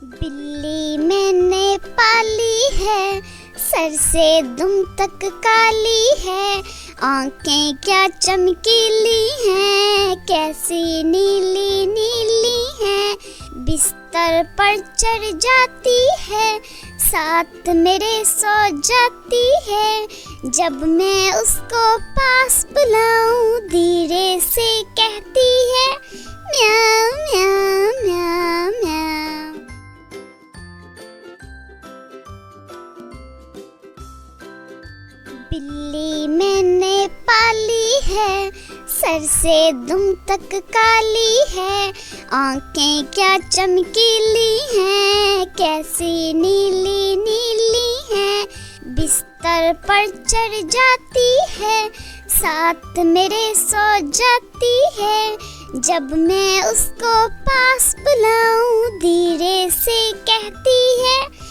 बिल्ली मैंने पाली है, सर से दुम तक काली है, आंखें क्या चमकीली हैं, कैसी नीली नीली हैं। बिस्तर पर चढ़ जाती है, साथ मेरे सो जाती है। जब मैं उसको पास बुलाऊं, धीरे से कहती है म्याऊं म्याऊं म्याऊं म्याऊं। बिल्ली मैंने पाली है, सर से दुम तक काली है, आंखें क्या चमकीली हैं, कैसी नीली नीली हैं। बिस्तर पर चढ़ जाती है, साथ मेरे सो जाती है। जब मैं उसको पास बुलाऊं, धीरे से कहती है